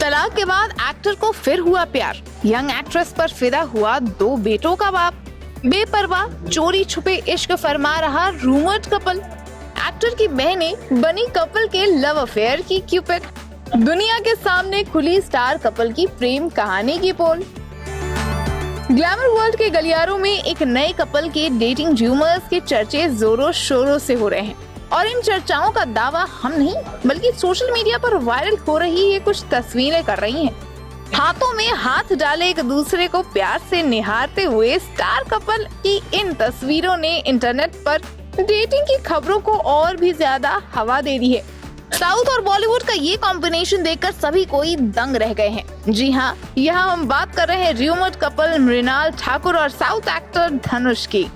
तलाक के बाद एक्टर को फिर हुआ प्यार। यंग एक्ट्रेस पर फिदा हुआ 2 बेटों का बाप। बेपरवाह चोरी छुपे इश्क फरमा रहा रूमर्ड कपल। एक्टर की बहनें बनी कपल के लव अफेयर की क्यूपिड। दुनिया के सामने खुली स्टार कपल की प्रेम कहानी की पोल। ग्लैमर वर्ल्ड के गलियारों में एक नए कपल के डेटिंग र्यूमर्स के चर्चे जोरों शोरों से हो रहे हैं और इन चर्चाओं का दावा हम नहीं बल्कि सोशल मीडिया पर वायरल हो रही ये कुछ तस्वीरें कर रही हैं। हाथों में हाथ डाले एक दूसरे को प्यार से निहारते हुए स्टार कपल की इन तस्वीरों ने इंटरनेट पर डेटिंग की खबरों को और भी ज्यादा हवा दे दी है। साउथ और बॉलीवुड का ये कॉम्बिनेशन देखकर सभी कोई दंग रह गए हैं। जी हाँ, यहाँ हम बात कर रहे हैं र्यूमर्ड कपल मृणाल ठाकुर और साउथ एक्टर धनुष की।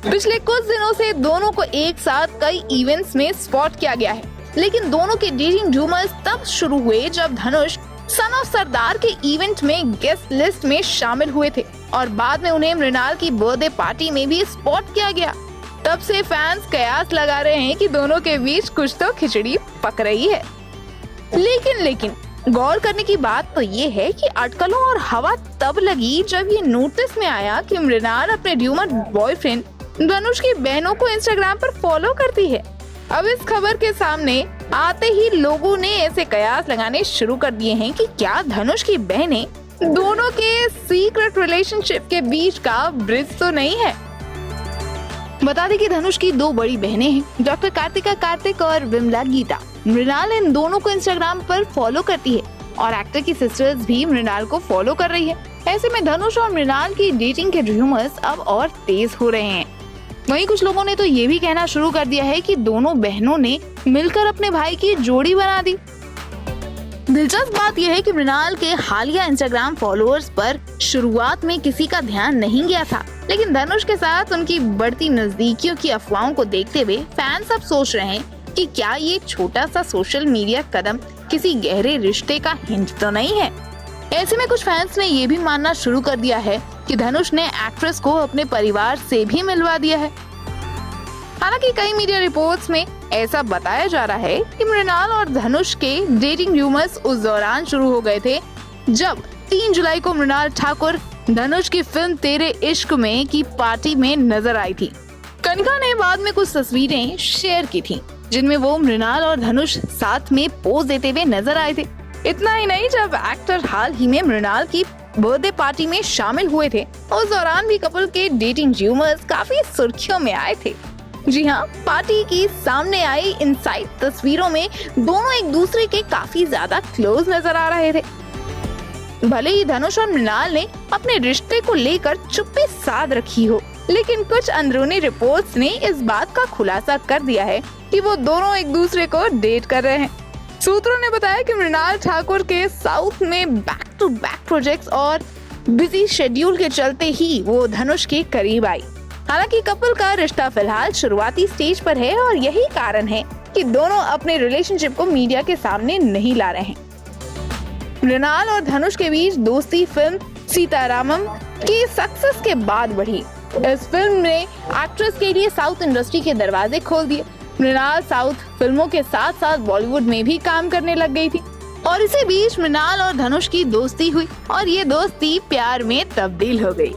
पिछले कुछ दिनों से दोनों को एक साथ कई इवेंट्स में स्पॉट किया गया है, लेकिन दोनों के डेटिंग र्यूमर्स तब शुरू हुए जब धनुष सन ऑफ सरदार के इवेंट में गेस्ट लिस्ट में शामिल हुए थे और बाद में उन्हें मृणाल की बर्थडे पार्टी में भी स्पॉट किया गया। तब से फैंस कयास लगा रहे हैं कि दोनों के बीच कुछ तो खिचड़ी पक रही है। लेकिन गौर करने की बात तो ये है कि अटकलों और हवा तब लगी जब ये नोटिस में आया कि मृणाल अपने र्यूमर्ड बॉयफ्रेंड धनुष की बहनों को इंस्टाग्राम पर फॉलो करती है। अब इस खबर के सामने आते ही लोगों ने ऐसे कयास लगाने शुरू कर दिए हैं कि क्या धनुष की बहनें दोनों के सीक्रेट रिलेशनशिप के बीच का ब्रिज तो नहीं है। बता दें कि धनुष की 2 बड़ी बहनें हैं, डॉक्टर कार्तिका कार्तिक और विमला गीता। मृणाल इन दोनों को इंस्टाग्राम पर फॉलो करती है और एक्टर की सिस्टर्स भी मृणाल को फॉलो कर रही है। ऐसे में धनुष और मृणाल की डेटिंग के र्यूमर्स अब और तेज हो रहे हैं। वहीं कुछ लोगों ने तो ये भी कहना शुरू कर दिया है कि दोनों बहनों ने मिलकर अपने भाई की जोड़ी बना दी। दिलचस्प बात यह है कि मृणाल के हालिया इंस्टाग्राम फॉलोअर्स पर शुरुआत में किसी का ध्यान नहीं गया था, लेकिन धनुष के साथ उनकी बढ़ती नजदीकियों की अफवाहों को देखते हुए फैंस अब सोच रहे हैं कि क्या ये छोटा सा सोशल मीडिया कदम किसी गहरे रिश्ते का हिंट तो नहीं है। ऐसे में कुछ फैंस ने ये भी मानना शुरू कर दिया है कि धनुष ने एक्ट्रेस को अपने परिवार से भी मिलवा दिया है। हालांकि कई मीडिया रिपोर्ट्स में ऐसा बताया जा रहा है कि मृणाल और धनुष के डेटिंग र्यूमर्स उस दौरान शुरू हो गए थे जब 3 जुलाई को मृणाल ठाकुर धनुष की फिल्म तेरे इश्क में की पार्टी में नजर आई थी। कनिका ने बाद में कुछ तस्वीरें शेयर की थी जिनमें वो मृणाल और धनुष साथ में पोज देते हुए नजर आए थे। इतना ही नहीं, जब एक्टर हाल ही में मृणाल की बर्थडे पार्टी में शामिल हुए थे उस दौरान भी कपल के डेटिंग र्यूमर्स काफी सुर्खियों में आए थे। जी हाँ, पार्टी की सामने आई इनसाइड तस्वीरों में दोनों एक दूसरे के काफी ज्यादा क्लोज नजर आ रहे थे। भले ही धनुष और मृणाल ने अपने रिश्ते को लेकर चुप्पी साध रखी हो, लेकिन कुछ अंदरूनी रिपोर्ट्स ने इस बात का खुलासा कर दिया है कि वो दोनों एक दूसरे को डेट कर रहे हैं। सूत्रों ने बताया कि मृणाल ठाकुर के साउथ में बैक टू बैक प्रोजेक्ट्स और बिजी शेड्यूल के चलते ही वो धनुष के करीब आई। हालांकि कपल का रिश्ता फिलहाल शुरुआती स्टेज पर है और यही कारण है कि दोनों अपने रिलेशनशिप को मीडिया के सामने नहीं ला रहे हैं। मृणाल और धनुष के बीच दोस्ती फिल्म सीतारामम की सक्सेस के बाद बढ़ी। इस फिल्म ने एक्ट्रेस के लिए साउथ इंडस्ट्री के दरवाजे खोल दिए। मृणाल साउथ फिल्मों के साथ साथ बॉलीवुड में भी काम करने लग गई थी और इसी बीच मृणाल और धनुष की दोस्ती हुई और ये दोस्ती प्यार में तब्दील हो गई।